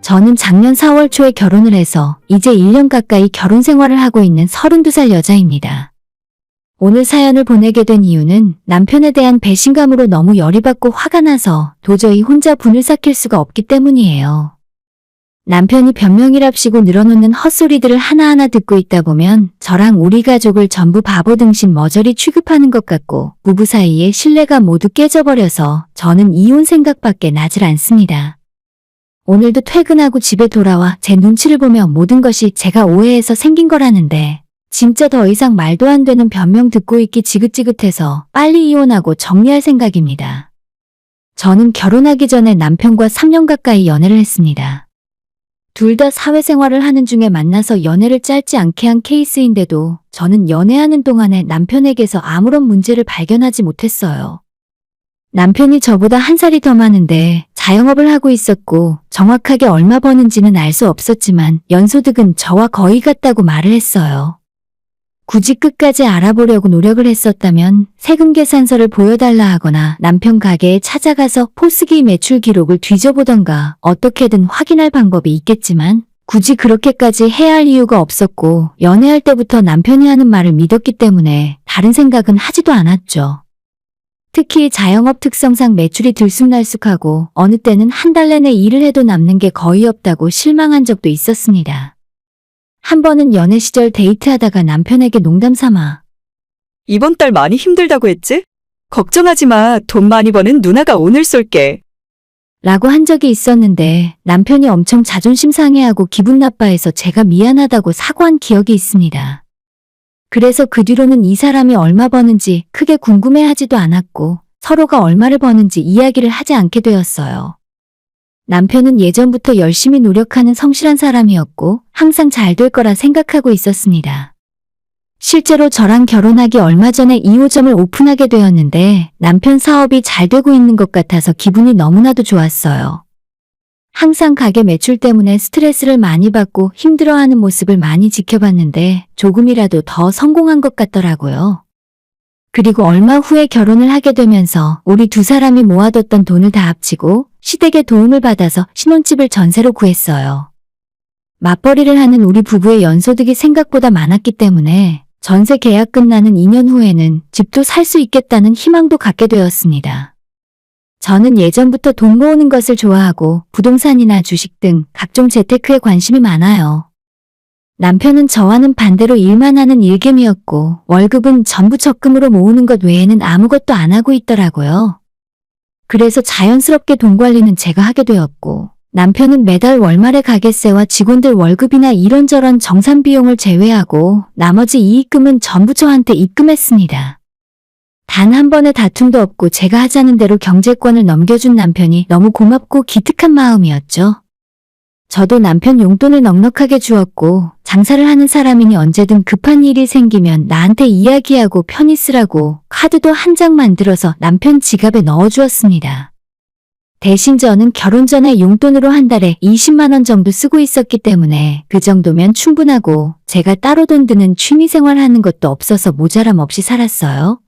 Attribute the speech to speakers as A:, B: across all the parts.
A: 저는 작년 4월 초에 결혼을 해서 이제 1년 가까이 결혼 생활을 하고 있는 32살 여자입니다. 오늘 사연을 보내게 된 이유는 남편에 대한 배신감으로 너무 열이 받고 화가 나서 도저히 혼자 분을 삭힐 수가 없기 때문이에요. 남편이 변명이랍시고 늘어놓는 헛소리들을 하나하나 듣고 있다 보면 저랑 우리 가족을 전부 바보 등신 머저리 취급하는 것 같고 부부 사이의 신뢰가 모두 깨져버려서 저는 이혼 생각밖에 나질 않습니다. 오늘도 퇴근하고 집에 돌아와 제 눈치를 보며 모든 것이 제가 오해해서 생긴 거라는데 진짜 더 이상 말도 안 되는 변명 듣고 있기 지긋지긋해서 빨리 이혼하고 정리할 생각입니다. 저는 결혼하기 전에 남편과 3년 가까이 연애를 했습니다. 둘 다 사회생활을 하는 중에 만나서 연애를 짧지 않게 한 케이스인데도 저는 연애하는 동안에 남편에게서 아무런 문제를 발견하지 못했어요. 남편이 저보다 한 살이 더 많은데 자영업을 하고 있었고 정확하게 얼마 버는지는 알 수 없었지만 연소득은 저와 거의 같다고 말을 했어요. 굳이 끝까지 알아보려고 노력을 했었다면 세금 계산서를 보여달라 하거나 남편 가게에 찾아가서 포스기 매출 기록을 뒤져보던가 어떻게든 확인할 방법이 있겠지만 굳이 그렇게까지 해야 할 이유가 없었고 연애할 때부터 남편이 하는 말을 믿었기 때문에 다른 생각은 하지도 않았죠. 특히 자영업 특성상 매출이 들쑥날쑥하고 어느 때는 한 달 내내 일을 해도 남는 게 거의 없다고 실망한 적도 있었습니다. 한 번은 연애 시절 데이트하다가 남편에게 농담 삼아
B: 이번 달 많이 힘들다고 했지? 걱정하지 마. 돈 많이 버는 누나가 오늘 쏠게.
A: 라고 한 적이 있었는데 남편이 엄청 자존심 상해하고 기분 나빠해서 제가 미안하다고 사과한 기억이 있습니다. 그래서 그 뒤로는 이 사람이 얼마 버는지 크게 궁금해하지도 않았고 서로가 얼마를 버는지 이야기를 하지 않게 되었어요. 남편은 예전부터 열심히 노력하는 성실한 사람이었고 항상 잘 될 거라 생각하고 있었습니다. 실제로 저랑 결혼하기 얼마 전에 2호점을 오픈하게 되었는데 남편 사업이 잘 되고 있는 것 같아서 기분이 너무나도 좋았어요. 항상 가게 매출 때문에 스트레스를 많이 받고 힘들어하는 모습을 많이 지켜봤는데 조금이라도 더 성공한 것 같더라고요. 그리고 얼마 후에 결혼을 하게 되면서 우리 두 사람이 모아뒀던 돈을 다 합치고 시댁의 도움을 받아서 신혼집을 전세로 구했어요. 맞벌이를 하는 우리 부부의 연소득이 생각보다 많았기 때문에 전세 계약 끝나는 2년 후에는 집도 살 수 있겠다는 희망도 갖게 되었습니다. 저는 예전부터 돈 모으는 것을 좋아하고 부동산이나 주식 등 각종 재테크에 관심이 많아요. 남편은 저와는 반대로 일만 하는 일개미였고 월급은 전부 적금으로 모으는 것 외에는 아무것도 안 하고 있더라고요. 그래서 자연스럽게 돈 관리는 제가 하게 되었고 남편은 매달 월말에 가게세와 직원들 월급이나 이런저런 정산 비용을 제외하고 나머지 이익금은 전부 저한테 입금했습니다. 단 한 번의 다툼도 없고 제가 하자는 대로 경제권을 넘겨준 남편이 너무 고맙고 기특한 마음이었죠. 저도 남편 용돈을 넉넉하게 주었고 장사를 하는 사람이니 언제든 급한 일이 생기면 나한테 이야기하고 편히 쓰라고 카드도 한 장 만들어서 남편 지갑에 넣어주었습니다. 대신 저는 결혼 전에 용돈으로 한 달에 20만 원 정도 쓰고 있었기 때문에 그 정도면 충분하고 제가 따로 돈 드는 취미생활 하는 것도 없어서 모자람 없이 살았어요.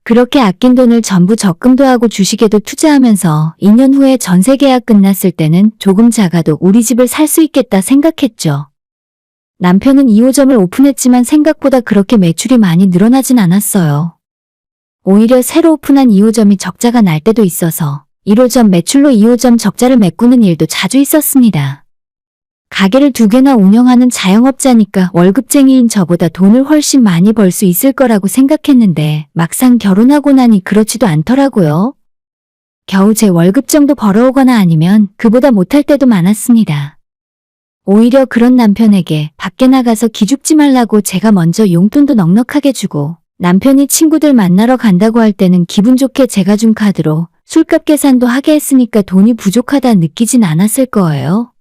A: 그렇게 아낀 돈을 전부 적금도 하고 주식에도 투자하면서 2년 후에 전세 계약 끝났을 때는 조금 작아도 우리 집을 살 수 있겠다 생각했죠. 남편은 2호점을 오픈했지만 생각보다 그렇게 매출이 많이 늘어나진 않았어요. 오히려 새로 오픈한 2호점이 적자가 날 때도 있어서 1호점 매출로 2호점 적자를 메꾸는 일도 자주 있었습니다. 가게를 2개나 운영하는 자영업자니까 월급쟁이인 저보다 돈을 훨씬 많이 벌 수 있을 거라고 생각했는데 막상 결혼하고 나니 그렇지도 않더라고요. 겨우 제 월급 정도 벌어오거나 아니면 그보다 못할 때도 많았습니다. 오히려 그런 남편에게 밖에 나가서 기죽지 말라고 제가 먼저 용돈도 넉넉하게 주고 남편이 친구들 만나러 간다고 할 때는 기분 좋게 제가 준 카드로 술값 계산도 하게 했으니까 돈이 부족하다 느끼진 않았을 거예요.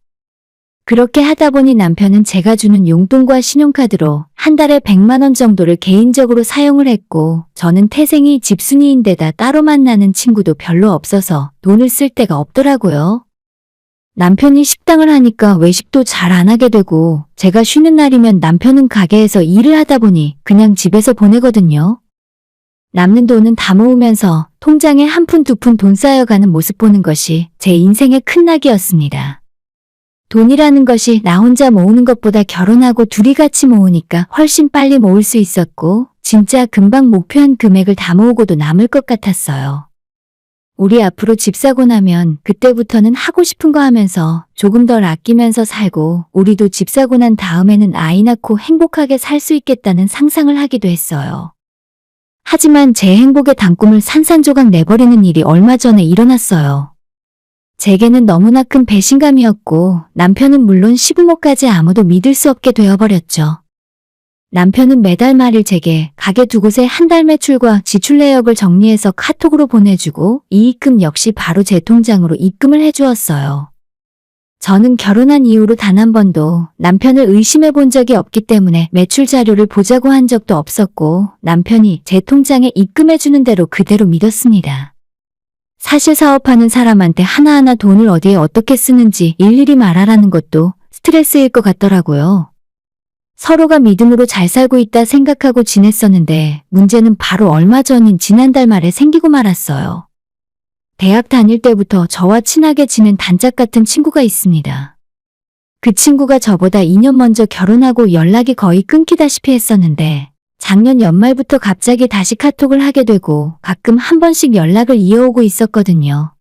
A: 그렇게 하다 보니 남편은 제가 주는 용돈과 신용카드로 한 달에 100만 원 정도를 개인적으로 사용을 했고 저는 태생이 집순이인데다 따로 만나는 친구도 별로 없어서 돈을 쓸 데가 없더라고요. 남편이 식당을 하니까 외식도 잘 안 하게 되고 제가 쉬는 날이면 남편은 가게에서 일을 하다 보니 그냥 집에서 보내거든요. 남는 돈은 다 모으면서 통장에 한 푼 두 푼 돈 쌓여가는 모습 보는 것이 제 인생의 큰 낙이었습니다. 돈이라는 것이 나 혼자 모으는 것보다 결혼하고 둘이 같이 모으니까 훨씬 빨리 모을 수 있었고, 진짜 금방 목표한 금액을 다 모으고도 남을 것 같았어요. 우리 앞으로 집 사고 나면 그때부터는 하고 싶은 거 하면서 조금 덜 아끼면서 살고, 우리도 집 사고 난 다음에는 아이 낳고 행복하게 살 수 있겠다는 상상을 하기도 했어요. 하지만 제 행복의 단꿈을 산산조각 내버리는 일이 얼마 전에 일어났어요. 제게는 너무나 큰 배신감이었고, 남편은 물론 시부모까지 아무도 믿을 수 없게 되어버렸죠. 남편은 매달 말일 제게 가게 두 곳의 한 달 매출과 지출 내역을 정리해서 카톡으로 보내주고, 이익금 역시 바로 제 통장으로 입금을 해주었어요. 저는 결혼한 이후로 단 한 번도 남편을 의심해 본 적이 없기 때문에 매출 자료를 보자고 한 적도 없었고, 남편이 제 통장에 입금해주는 대로 그대로 믿었습니다. 사실 사업하는 사람한테 하나하나 돈을 어디에 어떻게 쓰는지 일일이 말하라는 것도 스트레스일 것 같더라고요. 서로가 믿음으로 잘 살고 있다 생각하고 지냈었는데, 문제는 바로 얼마 전인 지난달 말에 생기고 말았어요. 대학 다닐 때부터 저와 친하게 지낸 단짝 같은 친구가 있습니다. 그 친구가 저보다 2년 먼저 결혼하고 연락이 거의 끊기다시피 했었는데, 작년 연말부터 갑자기 다시 카톡을 하게 되고 가끔 한 번씩 연락을 이어오고 있었거든요.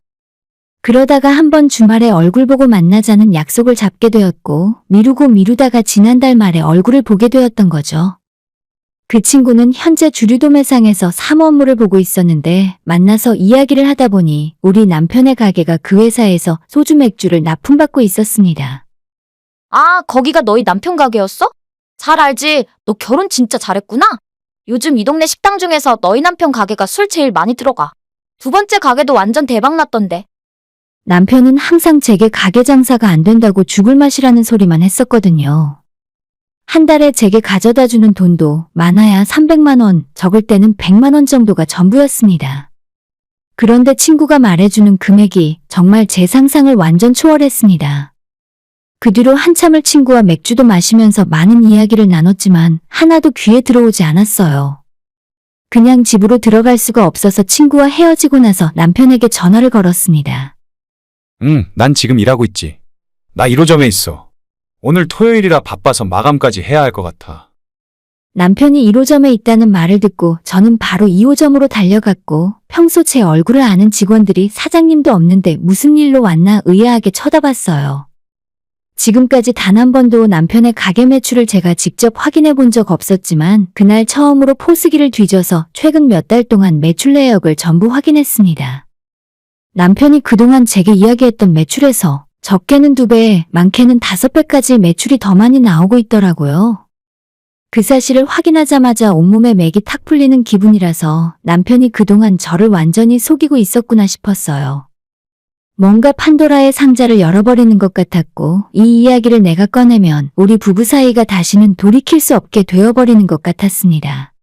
A: 그러다가 한 번 주말에 얼굴 보고 만나자는 약속을 잡게 되었고, 미루고 미루다가 지난달 말에 얼굴을 보게 되었던 거죠. 그 친구는 현재 주류도매상에서 사무 업무를 보고 있었는데, 만나서 이야기를 하다 보니 우리 남편의 가게가 그 회사에서 소주 맥주를 납품받고 있었습니다.
C: 아, 거기가 너희 남편 가게였어? 잘 알지. 너 결혼 진짜 잘했구나. 요즘 이 동네 식당 중에서 너희 남편 가게가 술 제일 많이 들어가. 두 번째 가게도 완전 대박 났던데.
A: 남편은 항상 제게 가게 장사가 안 된다고 죽을 맛이라는 소리만 했었거든요. 한 달에 제게 가져다 주는 돈도 많아야 300만 원, 적을 때는 100만 원 정도가 전부였습니다. 그런데 친구가 말해주는 금액이 정말 제 상상을 완전 초월했습니다. 그 뒤로 한참을 친구와 맥주도 마시면서 많은 이야기를 나눴지만 하나도 귀에 들어오지 않았어요. 그냥 집으로 들어갈 수가 없어서 친구와 헤어지고 나서 남편에게 전화를 걸었습니다.
D: 응, 난 지금 일하고 있지. 나 1호점에 있어. 오늘 토요일이라 바빠서 마감까지 해야 할 것 같아.
A: 남편이 1호점에 있다는 말을 듣고 저는 바로 2호점으로 달려갔고, 평소 제 얼굴을 아는 직원들이 사장님도 없는데 무슨 일로 왔나 의아하게 쳐다봤어요. 지금까지 단 한 번도 남편의 가게 매출을 제가 직접 확인해 본 적 없었지만, 그날 처음으로 포스기를 뒤져서 최근 몇 달 동안 매출 내역을 전부 확인했습니다. 남편이 그동안 제게 이야기했던 매출에서 적게는 2배, 많게는 5배까지 매출이 더 많이 나오고 있더라고요. 그 사실을 확인하자마자 온몸에 맥이 탁 풀리는 기분이라서 남편이 그동안 저를 완전히 속이고 있었구나 싶었어요. 뭔가 판도라의 상자를 열어버리는 것 같았고, 이 이야기를 내가 꺼내면 우리 부부 사이가 다시는 돌이킬 수 없게 되어버리는 것 같았습니다.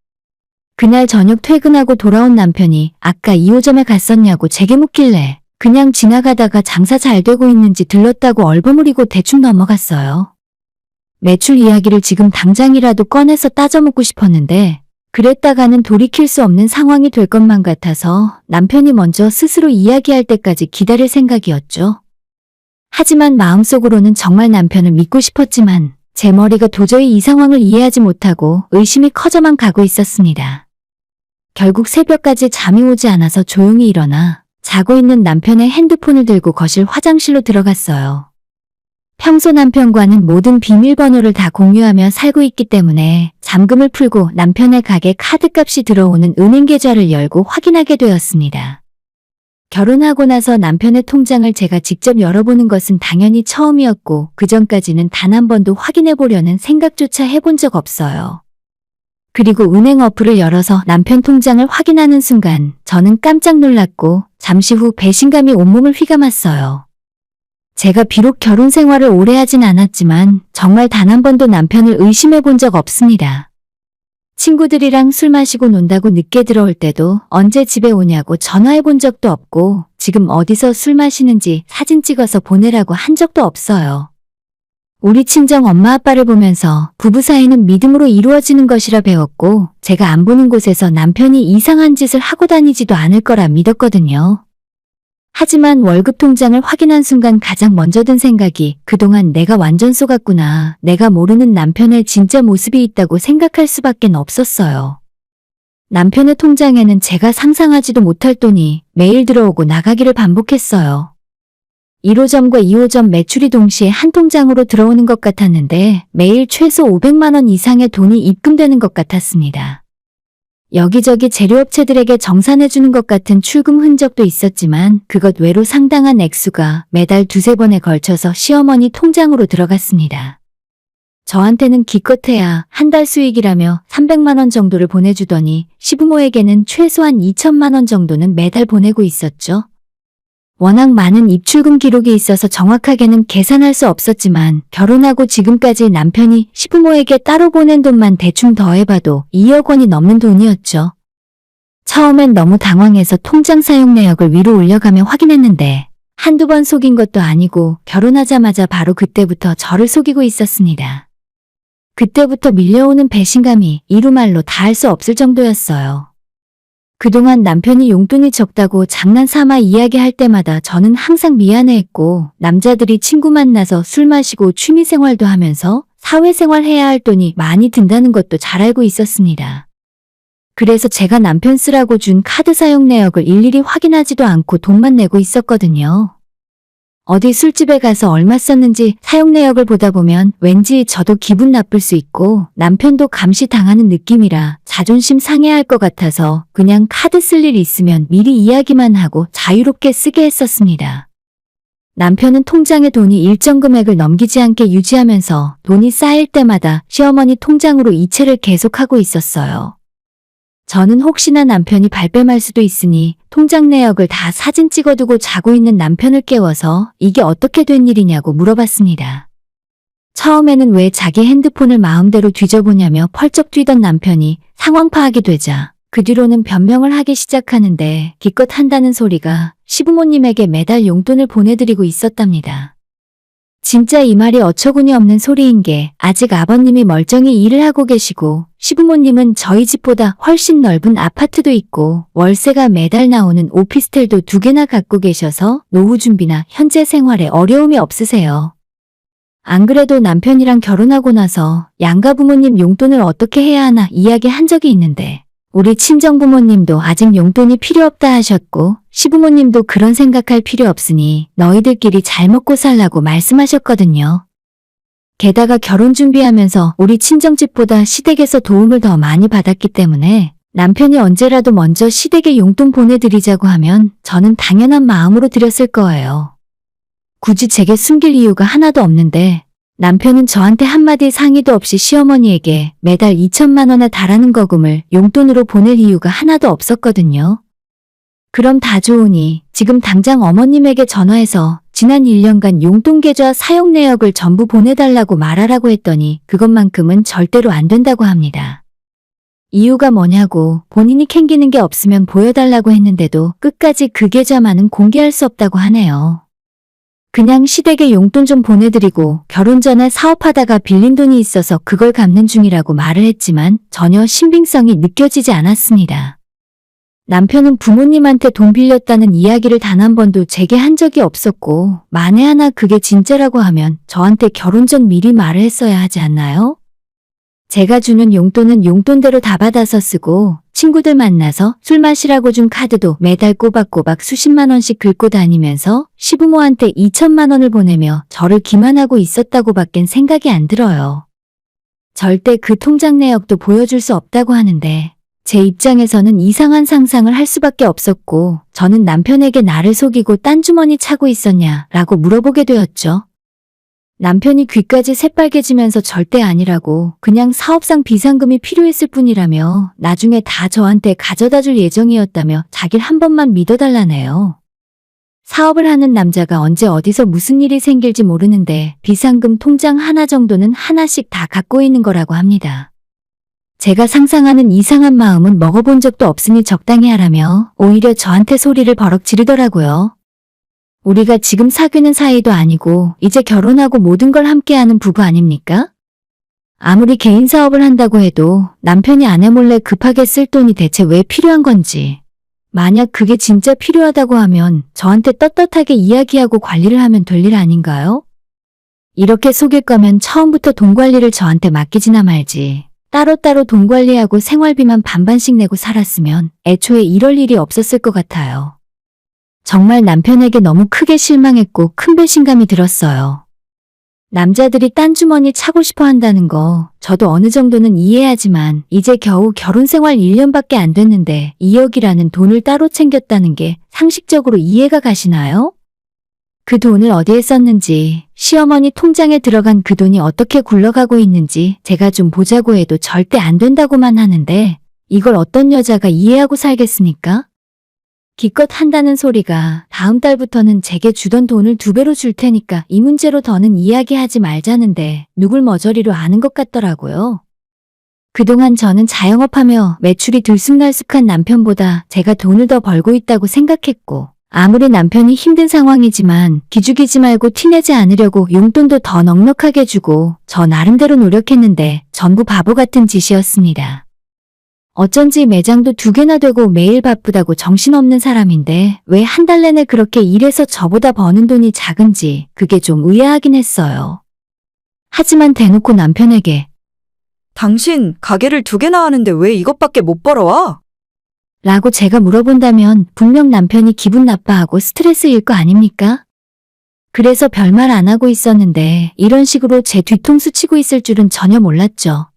A: 그날 저녁 퇴근하고 돌아온 남편이 아까 2호점에 갔었냐고 제게 묻길래 그냥 지나가다가 장사 잘 되고 있는지 들렀다고 얼버무리고 대충 넘어갔어요. 매출 이야기를 지금 당장이라도 꺼내서 따져묻고 싶었는데, 그랬다가는 돌이킬 수 없는 상황이 될 것만 같아서 남편이 먼저 스스로 이야기할 때까지 기다릴 생각이었죠. 하지만 마음속으로는 정말 남편을 믿고 싶었지만 제 머리가 도저히 이 상황을 이해하지 못하고 의심이 커져만 가고 있었습니다. 결국 새벽까지 잠이 오지 않아서 조용히 일어나 자고 있는 남편의 핸드폰을 들고 거실 화장실로 들어갔어요. 평소 남편과는 모든 비밀번호를 다 공유하며 살고 있기 때문에 잠금을 풀고 남편의 가게 카드값이 들어오는 은행 계좌를 열고 확인하게 되었습니다. 결혼하고 나서 남편의 통장을 제가 직접 열어보는 것은 당연히 처음이었고, 그전까지는 단 한 번도 확인해보려는 생각조차 해본 적 없어요. 그리고 은행 어플을 열어서 남편 통장을 확인하는 순간 저는 깜짝 놀랐고 잠시 후 배신감이 온몸을 휘감았어요. 제가 비록 결혼 생활을 오래 하진 않았지만 정말 단 한 번도 남편을 의심해 본 적 없습니다. 친구들이랑 술 마시고 논다고 늦게 들어올 때도 언제 집에 오냐고 전화해 본 적도 없고, 지금 어디서 술 마시는지 사진 찍어서 보내라고 한 적도 없어요. 우리 친정 엄마 아빠를 보면서 부부 사이는 믿음으로 이루어지는 것이라 배웠고, 제가 안 보는 곳에서 남편이 이상한 짓을 하고 다니지도 않을 거라 믿었거든요. 하지만 월급 통장을 확인한 순간 가장 먼저 든 생각이 그동안 내가 완전 속았구나. 내가 모르는 남편의 진짜 모습이 있다고 생각할 수밖에 없었어요. 남편의 통장에는 제가 상상하지도 못할 돈이 매일 들어오고 나가기를 반복했어요. 1호점과 2호점 매출이 동시에 한 통장으로 들어오는 것 같았는데 매일 최소 500만 원 이상의 돈이 입금되는 것 같았습니다. 여기저기 재료업체들에게 정산해주는 것 같은 출금 흔적도 있었지만 그것 외로 상당한 액수가 매달 두세 번에 걸쳐서 시어머니 통장으로 들어갔습니다. 저한테는 기껏해야 한 달 수익이라며 300만 원 정도를 보내주더니 시부모에게는 최소한 2천만 원 정도는 매달 보내고 있었죠. 워낙 많은 입출금 기록이 있어서 정확하게는 계산할 수 없었지만 결혼하고 지금까지 남편이 시부모에게 따로 보낸 돈만 대충 더해봐도 2억 원이 넘는 돈이었죠. 처음엔 너무 당황해서 통장 사용 내역을 위로 올려가며 확인했는데 한두 번 속인 것도 아니고 결혼하자마자 바로 그때부터 저를 속이고 있었습니다. 그때부터 밀려오는 배신감이 이루말로 다할 수 없을 정도였어요. 그동안 남편이 용돈이 적다고 장난삼아 이야기할 때마다 저는 항상 미안해했고 남자들이 친구 만나서 술 마시고 취미생활도 하면서 사회생활 해야 할 돈이 많이 든다는 것도 잘 알고 있었습니다. 그래서 제가 남편 쓰라고 준 카드 사용 내역을 일일이 확인하지도 않고 돈만 내고 있었거든요. 어디 술집에 가서 얼마 썼는지 사용 내역을 보다 보면 왠지 저도 기분 나쁠 수 있고 남편도 감시당하는 느낌이라 자존심 상해할 것 같아서 그냥 카드 쓸 일 있으면 미리 이야기만 하고 자유롭게 쓰게 했었습니다. 남편은 통장에 돈이 일정 금액을 넘기지 않게 유지하면서 돈이 쌓일 때마다 시어머니 통장으로 이체를 계속하고 있었어요. 저는 혹시나 남편이 발뺌할 수도 있으니 통장 내역을 다 사진 찍어두고 자고 있는 남편을 깨워서 이게 어떻게 된 일이냐고 물어봤습니다. 처음에는 왜 자기 핸드폰을 마음대로 뒤져보냐며 펄쩍 뛰던 남편이 상황 파악이 되자 그 뒤로는 변명을 하기 시작하는데 기껏 한다는 소리가 시부모님에게 매달 용돈을 보내드리고 있었답니다. 진짜 이 말이 어처구니 없는 소리인 게 아직 아버님이 멀쩡히 일을 하고 계시고 시부모님은 저희 집보다 훨씬 넓은 아파트도 있고 월세가 매달 나오는 오피스텔도 2개나 갖고 계셔서 노후 준비나 현재 생활에 어려움이 없으세요. 안 그래도 남편이랑 결혼하고 나서 양가 부모님 용돈을 어떻게 해야 하나 이야기한 적이 있는데 우리 친정부모님도 아직 용돈이 필요 없다 하셨고 시부모님도 그런 생각할 필요 없으니 너희들끼리 잘 먹고 살라고 말씀하셨거든요. 게다가 결혼 준비하면서 우리 친정집보다 시댁에서 도움을 더 많이 받았기 때문에 남편이 언제라도 먼저 시댁에 용돈 보내드리자고 하면 저는 당연한 마음으로 드렸을 거예요. 굳이 제게 숨길 이유가 하나도 없는데 남편은 저한테 한마디 상의도 없이 시어머니에게 매달 2천만 원에 달하는 거금을 용돈으로 보낼 이유가 하나도 없었거든요. 그럼 다 좋으니 지금 당장 어머님에게 전화해서 지난 1년간 용돈 계좌 사용 내역을 전부 보내달라고 말하라고 했더니 그것만큼은 절대로 안 된다고 합니다. 이유가 뭐냐고 본인이 캥기는 게 없으면 보여달라고 했는데도 끝까지 그 계좌만은 공개할 수 없다고 하네요. 그냥 시댁에 용돈 좀 보내드리고 결혼 전에 사업하다가 빌린 돈이 있어서 그걸 갚는 중이라고 말을 했지만 전혀 신빙성이 느껴지지 않았습니다. 남편은 부모님한테 돈 빌렸다는 이야기를 단 한 번도 제게 한 적이 없었고 만에 하나 그게 진짜라고 하면 저한테 결혼 전 미리 말을 했어야 하지 않나요? 제가 주는 용돈은 용돈대로 다 받아서 쓰고 친구들 만나서 술 마시라고 준 카드도 매달 꼬박꼬박 수십만 원씩 긁고 다니면서 시부모한테 2천만 원을 보내며 저를 기만하고 있었다고 밖엔 생각이 안 들어요. 절대 그 통장 내역도 보여줄 수 없다고 하는데 제 입장에서는 이상한 상상을 할 수밖에 없었고 저는 남편에게 나를 속이고 딴 주머니 차고 있었냐라고 물어보게 되었죠. 남편이 귀까지 새빨개지면서 절대 아니라고 그냥 사업상 비상금이 필요했을 뿐이라며 나중에 다 저한테 가져다 줄 예정이었다며 자기를 한 번만 믿어달라네요. 사업을 하는 남자가 언제 어디서 무슨 일이 생길지 모르는데 비상금 통장 하나 정도는 하나씩 다 갖고 있는 거라고 합니다. 제가 상상하는 이상한 마음은 먹어본 적도 없으니 적당히 하라며 오히려 저한테 소리를 버럭 지르더라고요. 우리가 지금 사귀는 사이도 아니고 이제 결혼하고 모든 걸 함께하는 부부 아닙니까? 아무리 개인 사업을 한다고 해도 남편이 아내 몰래 급하게 쓸 돈이 대체 왜 필요한 건지 만약 그게 진짜 필요하다고 하면 저한테 떳떳하게 이야기하고 관리를 하면 될 일 아닌가요? 이렇게 속일 거면 처음부터 돈 관리를 저한테 맡기지나 말지. 따로따로 돈 관리하고 생활비만 반반씩 내고 살았으면 애초에 이럴 일이 없었을 것 같아요. 정말 남편에게 너무 크게 실망했고 큰 배신감이 들었어요. 남자들이 딴 주머니 차고 싶어 한다는 거 저도 어느 정도는 이해하지만 이제 겨우 결혼 생활 1년밖에 안 됐는데 2억이라는 돈을 따로 챙겼다는 게 상식적으로 이해가 가시나요? 그 돈을 어디에 썼는지, 시어머니 통장에 들어간 그 돈이 어떻게 굴러가고 있는지 제가 좀 보자고 해도 절대 안 된다고만 하는데 이걸 어떤 여자가 이해하고 살겠습니까? 기껏 한다는 소리가 다음 달부터는 제게 주던 돈을 2배로 줄 테니까 이 문제로 더는 이야기하지 말자는데 누굴 머저리로 아는 것 같더라고요. 그동안 저는 자영업하며 매출이 들쑥날쑥한 남편보다 제가 돈을 더 벌고 있다고 생각했고 아무리 남편이 힘든 상황이지만 기죽이지 말고 티내지 않으려고 용돈도 더 넉넉하게 주고 저 나름대로 노력했는데 전부 바보 같은 짓이었습니다. 어쩐지 매장도 2개나 되고 매일 바쁘다고 정신없는 사람인데 왜 한 달 내내 그렇게 일해서 저보다 버는 돈이 작은지 그게 좀 의아하긴 했어요. 하지만 대놓고 남편에게
B: 당신 가게를 2개나 하는데 왜 이것밖에 못 벌어와?
A: 라고 제가 물어본다면 분명 남편이 기분 나빠하고 스트레스일 거 아닙니까? 그래서 별말 안 하고 있었는데 이런 식으로 제 뒤통수 치고 있을 줄은 전혀 몰랐죠.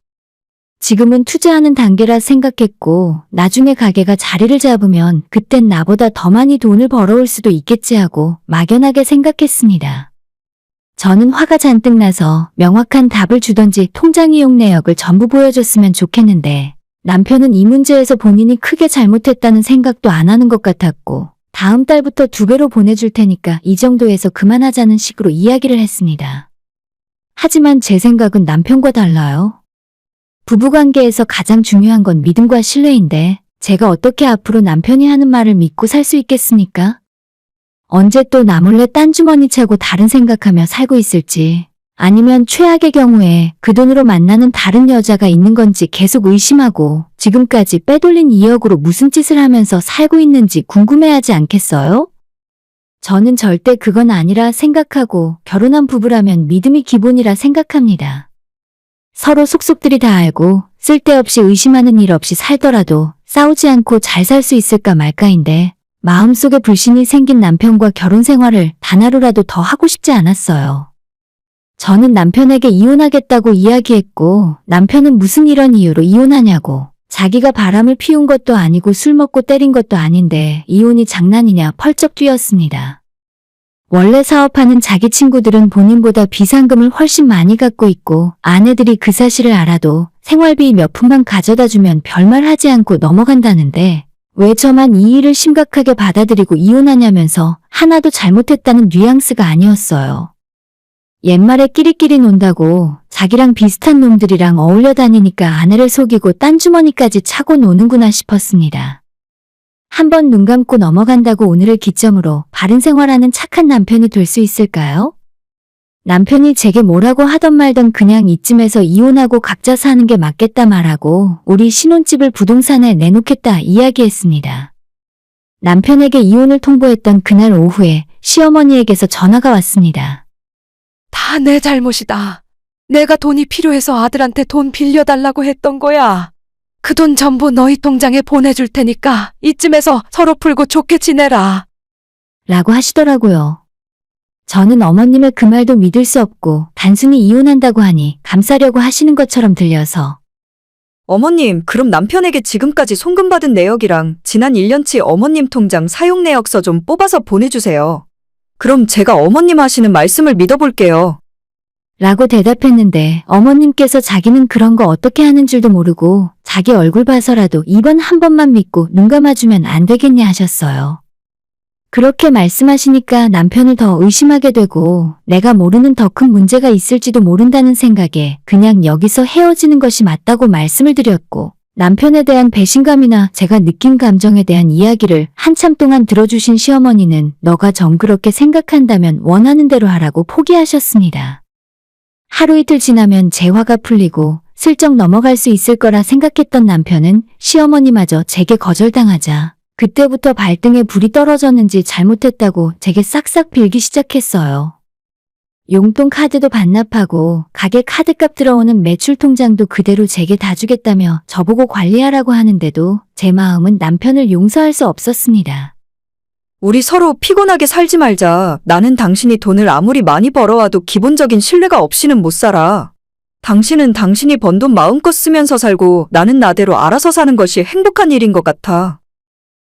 A: 지금은 투자하는 단계라 생각했고 나중에 가게가 자리를 잡으면 그땐 나보다 더 많이 돈을 벌어올 수도 있겠지 하고 막연하게 생각했습니다. 저는 화가 잔뜩 나서 명확한 답을 주던지 통장 이용 내역을 전부 보여줬으면 좋겠는데 남편은 이 문제에서 본인이 크게 잘못했다는 생각도 안 하는 것 같았고 다음 달부터 2배로 보내줄 테니까 이 정도에서 그만하자는 식으로 이야기를 했습니다. 하지만 제 생각은 남편과 달라요. 부부관계에서 가장 중요한 건 믿음과 신뢰인데 제가 어떻게 앞으로 남편이 하는 말을 믿고 살 수 있겠습니까? 언제 또 나 몰래 딴 주머니 차고 다른 생각하며 살고 있을지 아니면 최악의 경우에 그 돈으로 만나는 다른 여자가 있는 건지 계속 의심하고 지금까지 빼돌린 2억으로 무슨 짓을 하면서 살고 있는지 궁금해하지 않겠어요? 저는 절대 그건 아니라 생각하고 결혼한 부부라면 믿음이 기본이라 생각합니다. 서로 속속들이 다 알고 쓸데없이 의심하는 일 없이 살더라도 싸우지 않고 잘 살 수 있을까 말까인데 마음속에 불신이 생긴 남편과 결혼 생활을 단 하루라도 더 하고 싶지 않았어요. 저는 남편에게 이혼하겠다고 이야기했고 남편은 무슨 이런 이유로 이혼하냐고 자기가 바람을 피운 것도 아니고 술 먹고 때린 것도 아닌데 이혼이 장난이냐 펄쩍 뛰었습니다. 원래 사업하는 자기 친구들은 본인보다 비상금을 훨씬 많이 갖고 있고 아내들이 그 사실을 알아도 생활비 몇 푼만 가져다 주면 별말 하지 않고 넘어간다는데 왜 저만 이 일을 심각하게 받아들이고 이혼하냐면서 하나도 잘못했다는 뉘앙스가 아니었어요. 옛말에 끼리끼리 논다고 자기랑 비슷한 놈들이랑 어울려 다니니까 아내를 속이고 딴 주머니까지 차고 노는구나 싶었습니다. 한번 눈 감고 넘어간다고 오늘을 기점으로 바른 생활하는 착한 남편이 될 수 있을까요? 남편이 제게 뭐라고 하던 말던 그냥 이쯤에서 이혼하고 각자 사는 게 맞겠다 말하고 우리 신혼집을 부동산에 내놓겠다 이야기했습니다. 남편에게 이혼을 통보했던 그날 오후에 시어머니에게서 전화가 왔습니다.
E: 다 내 잘못이다. 내가 돈이 필요해서 아들한테 돈 빌려달라고 했던 거야. 그 돈 전부 너희 통장에 보내줄 테니까 이쯤에서 서로 풀고 좋게 지내라.
A: 라고 하시더라고요. 저는 어머님의 그 말도 믿을 수 없고 단순히 이혼한다고 하니 감싸려고 하시는 것처럼 들려서
B: 어머님, 그럼 남편에게 지금까지 송금받은 내역이랑 지난 1년치 어머님 통장 사용 내역서 좀 뽑아서 보내주세요. 그럼 제가 어머님 하시는 말씀을 믿어볼게요.
A: 라고 대답했는데 어머님께서 자기는 그런 거 어떻게 하는 줄도 모르고 자기 얼굴 봐서라도 이번 한 번만 믿고 눈 감아주면 안 되겠냐 하셨어요. 그렇게 말씀하시니까 남편을 더 의심하게 되고 내가 모르는 더 큰 문제가 있을지도 모른다는 생각에 그냥 여기서 헤어지는 것이 맞다고 말씀을 드렸고 남편에 대한 배신감이나 제가 느낀 감정에 대한 이야기를 한참 동안 들어주신 시어머니는 너가 정 그렇게 생각한다면 원하는 대로 하라고 포기하셨습니다. 하루 이틀 지나면 제 화가 풀리고 슬쩍 넘어갈 수 있을 거라 생각했던 남편은 시어머니마저 제게 거절당하자 그때부터 발등에 불이 떨어졌는지 잘못했다고 제게 싹싹 빌기 시작했어요. 용돈 카드도 반납하고 가게 카드값 들어오는 매출 통장도 그대로 제게 다 주겠다며 저보고 관리하라고 하는데도 제 마음은 남편을 용서할 수 없었습니다.
B: 우리 서로 피곤하게 살지 말자. 나는 당신이 돈을 아무리 많이 벌어와도 기본적인 신뢰가 없이는 못 살아. 당신은 당신이 번 돈 마음껏 쓰면서 살고 나는 나대로 알아서 사는 것이 행복한 일인 것 같아.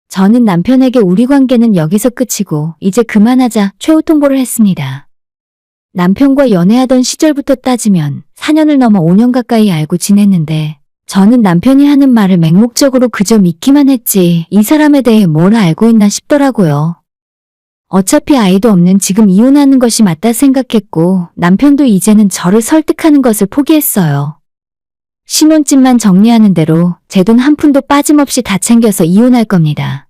A: 저는 남편에게 우리 관계는 여기서 끝이고 이제 그만하자 최후 통보를 했습니다. 남편과 연애하던 시절부터 따지면 4년을 넘어 5년 가까이 알고 지냈는데 저는 남편이 하는 말을 맹목적으로 그저 믿기만 했지 이 사람에 대해 뭘 알고 있나 싶더라고요. 어차피 아이도 없는 지금 이혼하는 것이 맞다 생각했고 남편도 이제는 저를 설득하는 것을 포기했어요. 신혼집만 정리하는 대로 제 돈 한 푼도 빠짐없이 다 챙겨서 이혼할 겁니다.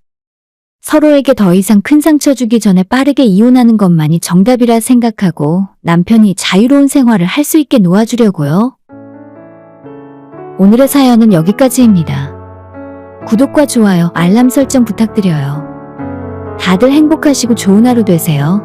A: 서로에게 더 이상 큰 상처 주기 전에 빠르게 이혼하는 것만이 정답이라 생각하고 남편이 자유로운 생활을 할 수 있게 놓아주려고요. 오늘의 사연은 여기까지입니다. 구독과 좋아요, 알람 설정 부탁드려요. 다들 행복하시고 좋은 하루 되세요.